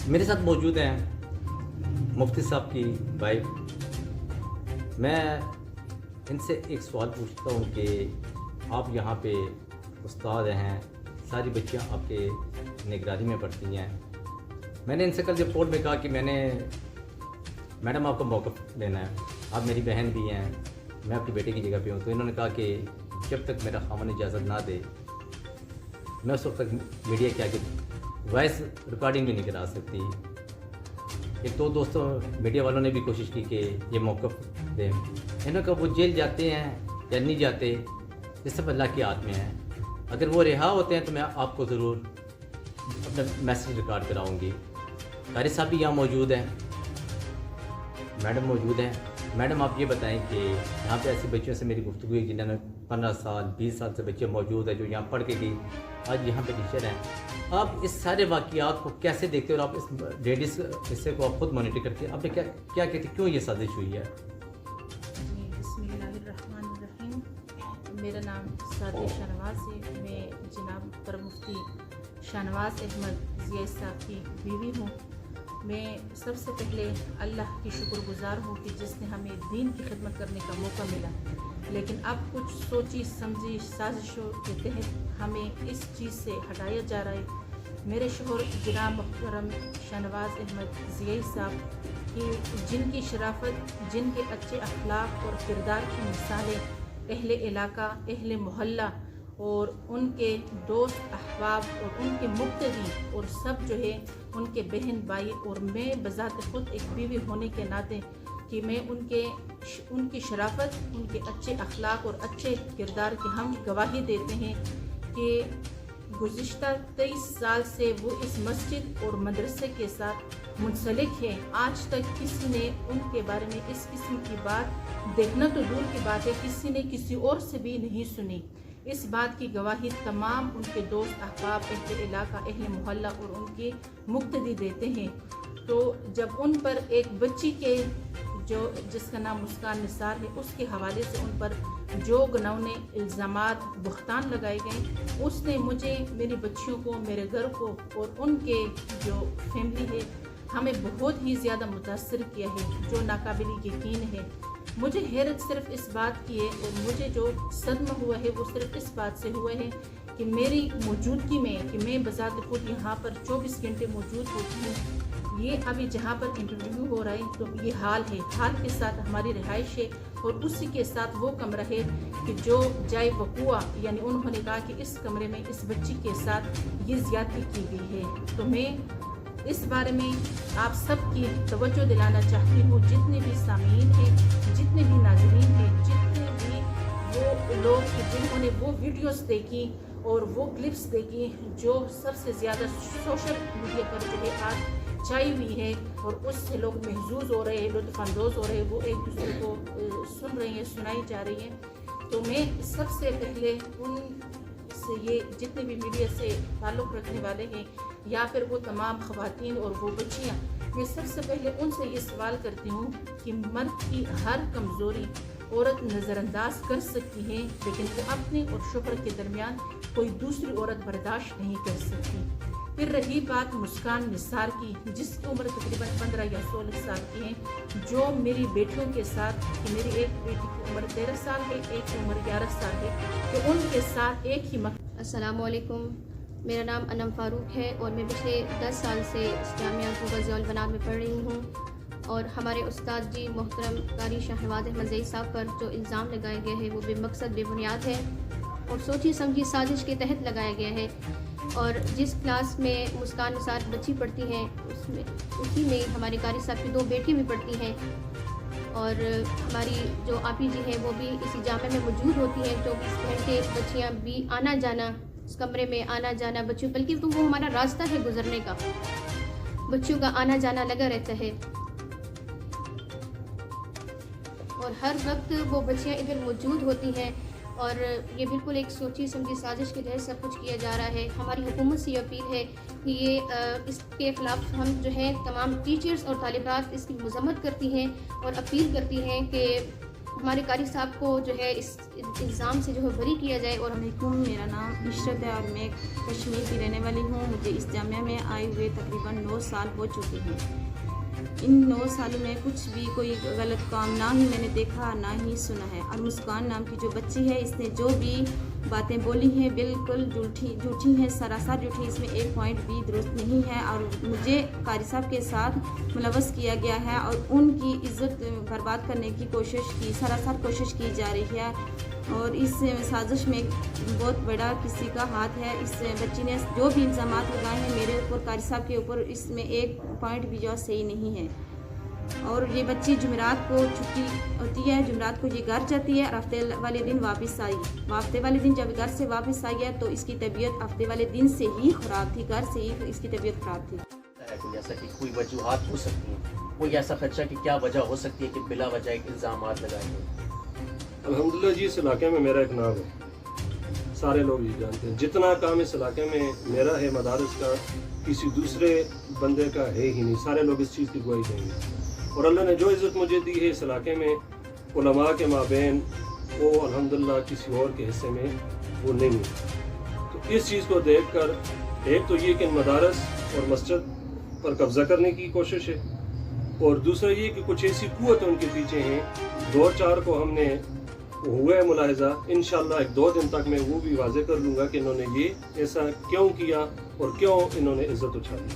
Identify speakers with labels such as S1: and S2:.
S1: میرے ساتھ موجود ہیں مفتی صاحب کی وائف. میں ان سے ایک سوال پوچھتا ہوں کہ آپ یہاں پہ استاد ہیں, ساری بچیاں آپ کے نگرانی میں پڑھتی ہیں. میں نے ان سے کل رپورٹ میں کہا کہ میڈم آپ کو موقف لینا ہے, آپ میری بہن بھی ہیں, میں آپ کی بیٹے کی جگہ پہ ہوں. تو انہوں نے کہا کہ جب تک میرا خاوند اجازت نہ دے میں اس وقت تک میڈیا کے آگے وائس ریکارڈنگ بھی نہیں کرا سکتی. ایک دو دوستوں میڈیا والوں نے بھی کوشش کی کہ یہ موقف دیں. انہوں نے کہا وہ جیل جاتے ہیں یا نہیں جاتے یہ سب اللہ کے ہاتھ میں ہے. اگر وہ رہا ہوتے ہیں تو میں آپ کو ضرور اپنا میسیج ریکارڈ کراؤں گی. قاری صاحب بھی یہاں موجود ہیں, میڈم موجود ہیں. میڈم آپ یہ بتائیں کہ یہاں پہ ایسی بچیوں سے میری گفتگو ہے جنہوں نے 15 سال 20 سال سے بچے موجود ہیں جو یہاں پڑھ کے گئی, آج یہاں پہ ٹیچر ہیں. آپ اس سارے واقعات کو کیسے دیکھتے ہیں اور آپ اس لیڈیز حصے کو آپ خود مانیٹر کرتے ہیں, آپ نے کیا کہتے کیوں یہ سازش ہوئی ہے؟
S2: بسم اللہ الرحمن الرحیم. میرا نام سعدیہ شاہنواز ہے. میں جناب پر مفتی شاہنواز احمد زیاد صاحب کی بیوی ہوں. میں سب سے پہلے اللہ کی شکر گزار ہوں کہ جس نے ہمیں دین کی خدمت کرنے کا موقع ملا, لیکن اب کچھ سوچی سمجھی سازشوں کے تحت ہمیں اس چیز سے ہٹایا جا رہا ہے. میرے شوہر جناب محترم شاہنواز احمد زیاد صاحب کی جن کی شرافت, جن کے اچھے اخلاق اور کردار کی مثالیں اہل علاقہ, اہل محلہ اور ان کے دوست احباب اور ان کے مقتدی اور سب جو ہے ان کے بہن بھائی اور میں بذات خود ایک بیوی ہونے کے ناطے کہ میں ان کی شرافت, ان کے اچھے اخلاق اور اچھے کردار کی ہم گواہی دیتے ہیں کہ گزشتہ 23 سال سے وہ اس مسجد اور مدرسے کے ساتھ منسلک ہے. آج تک کسی نے ان کے بارے میں اس قسم کی بات دیکھنا تو دور کی بات ہے, کسی نے کسی اور سے بھی نہیں سنی. اس بات کی گواہی تمام ان کے دوست احباب, اہل علاقہ, اہل محلہ اور ان کے مقتدی دیتے ہیں. تو جب ان پر ایک بچی کے جس کا نام مسکان نثار ہے اس کے حوالے سے ان پر جو گناونے الزامات بہتان لگائے گئے, اس نے مجھے, میری بچیوں کو, میرے گھر کو اور ان کے جو فیملی ہے ہمیں بہت ہی زیادہ متاثر کیا ہے, جو ناقابل یقین ہے. مجھے حیرت صرف اس بات کی ہے اور مجھے جو صدمہ ہوا ہے وہ صرف اس بات سے ہوا ہے کہ میری موجودگی میں, کہ میں بذات خود یہاں پر 24 گھنٹے موجود ہوتی ہوں. یہ ابھی جہاں پر انٹرویو ہو رہا ہے تو یہ حال ہے, حال کے ساتھ ہماری رہائش ہے اور اسی کے ساتھ وہ کمرہ ہے کہ جو جائے وقوع, یعنی انہوں نے کہا کہ اس کمرے میں اس بچی کے ساتھ یہ زیادتی کی گئی ہے. تو میں اس بارے میں آپ سب کی توجہ دلانا چاہتی ہوں, جتنے بھی سامعین ہیں, جتنے بھی ناظرین ہیں, جتنے بھی وہ لوگ جنہوں نے وہ ویڈیوز دیکھی اور وہ کلپس دیکھی جو سب سے زیادہ سوشل میڈیا پر جو ہے آج چھائی ہوئی ہے اور اس سے لوگ محظوظ ہو رہے ہیں, لطف اندوز ہو رہے ہیں, وہ ایک دوسرے کو سن رہے ہیں, سنائی جا رہی ہیں. تو میں سب سے پہلے ان سے یہ جتنے بھی میڈیا سے تعلق رکھنے والے ہیں یا پھر وہ تمام خواتین اور وہ بچیاں, میں سب سے پہلے ان سے یہ سوال کرتی ہوں کہ مرد کی ہر کمزوری عورت نظر انداز کر سکتی ہے, لیکن وہ اپنے اور شوہر کے درمیان کوئی دوسری عورت برداشت نہیں کر سکتی. پھر رہی بات مسکان نثار کی, جس کی عمر تقریباً 15 یا 16 سال کی ہے, جو میری بیٹیوں کے ساتھ, کہ میری ایک بیٹی کی عمر 13 سال ہے, ایک کی عمر 11 سال ہے, کہ ان کے ساتھ ایک ہی
S3: السلام علیکم. میرا نام انم فاروق ہے اور میں پچھلے 10 سال سے جامعہ غازی البنات میں پڑھ رہی ہوں. اور ہمارے استاد جی محترم قاری شاہنواز احمد زئی صاحب پر جو الزام لگایا گیا ہے وہ بے مقصد بے بنیاد ہے اور سوچی سمجھی سازش کے تحت لگایا گیا ہے. اور جس کلاس میں مسکان نثار بچی پڑھتی ہیں اسی میں ہمارے قاری صاحب کی 2 بیٹیاں بھی پڑھتی ہیں اور ہماری جو آپی جی ہیں وہ بھی اسی جامعہ میں موجود ہوتی ہیں. 24 گھنٹے بچیاں بھی آنا جانا, اس کمرے میں آنا جانا بچیوں, بلکہ تو وہ ہمارا راستہ ہے گزرنے کا, بچیوں کا آنا جانا لگا رہتا ہے اور ہر وقت وہ بچیاں ادھر موجود ہوتی ہیں. اور یہ بالکل ایک سوچی سمجھی سازش کے تحت سب کچھ کیا جا رہا ہے. ہماری حکومت سے یہ اپیل ہے کہ یہ اس کے خلاف ہم جو ہیں تمام ٹیچرز اور طالبات اس کی مذمت کرتی ہیں اور اپیل کرتی ہیں کہ ہمارے قاری صاحب کو جو ہے اس الزام سے جو ہے بری کیا جائے. اور
S2: علیکم، میرا نام عشرت ہے اور میں کشمیر کی رہنے والی ہوں. مجھے اس جامعہ میں آئے ہوئے تقریباً 9 سال ہو چکے ہیں. ان 9 سالوں میں کچھ بھی کوئی غلط کام نہ ہی میں نے دیکھا نہ ہی سنا ہے. اور مسکان نام کی جو بچی ہے، اس نے جو بھی باتیں بولی ہیں بالکل جھوٹی ہیں، سراسر جھوٹی. اس میں ایک پوائنٹ بھی درست نہیں ہے اور مجھے قاری صاحب کے ساتھ ملوث کیا گیا ہے اور ان کی عزت برباد کرنے کی سراسر کوشش کی جا رہی ہے. اور اس سازش میں بہت بڑا کسی کا ہاتھ ہے. اس بچی نے جو بھی الزامات لگائے ہیں میرے اوپر، قاری صاحب کے اوپر، اس میں ایک پوائنٹ بھی جو صحیح نہیں ہے. اور یہ بچی جمعرات کو چھٹی ہوتی ہے، جمعرات کو یہ گھر جاتی ہے اور ہفتے والے دن واپس آئی. ہفتے والے دن جب گھر سے واپس آئی ہے تو اس کی طبیعت ہفتے والے دن سے ہی خراب تھی، گھر سے ہی اس کی طبیعت خراب تھی.
S4: جیسا کہ کوئی وجوہات ہو سکتی ہیں، کوئی ایسا خدشہ کہ کیا وجہ ہو سکتی ہے کہ بلا وجہ ایک الزامات لگائے گئے؟
S5: الحمدللہ جی، اس علاقے میں میرا ایک نام ہے، سارے لوگ یہ جانتے ہیں. جتنا کام اس علاقے میں میرا ہے مدارس کا، کسی دوسرے بندے کا ہے ہی نہیں. سارے لوگ اس چیز کی گواہی دیں گے. اور اللہ نے جو عزت مجھے دی ہے اس علاقے میں علماء کے مابین، وہ الحمدللہ کسی اور کے حصے میں وہ نہیں ہے. تو اس چیز کو دیکھ کر ایک تو یہ کہ مدارس اور مسجد پر قبضہ کرنے کی کوشش ہے، اور دوسرا یہ کہ کچھ ایسی قوت ان کے پیچھے ہیں. 2-4 کو ہم نے ہوا ہے ملاحظہ، انشاءاللہ 1-2 دن تک میں وہ بھی واضح کر لوں گا کہ انہوں نے یہ ایسا کیوں کیا اور کیوں انہوں نے عزت اچھالی.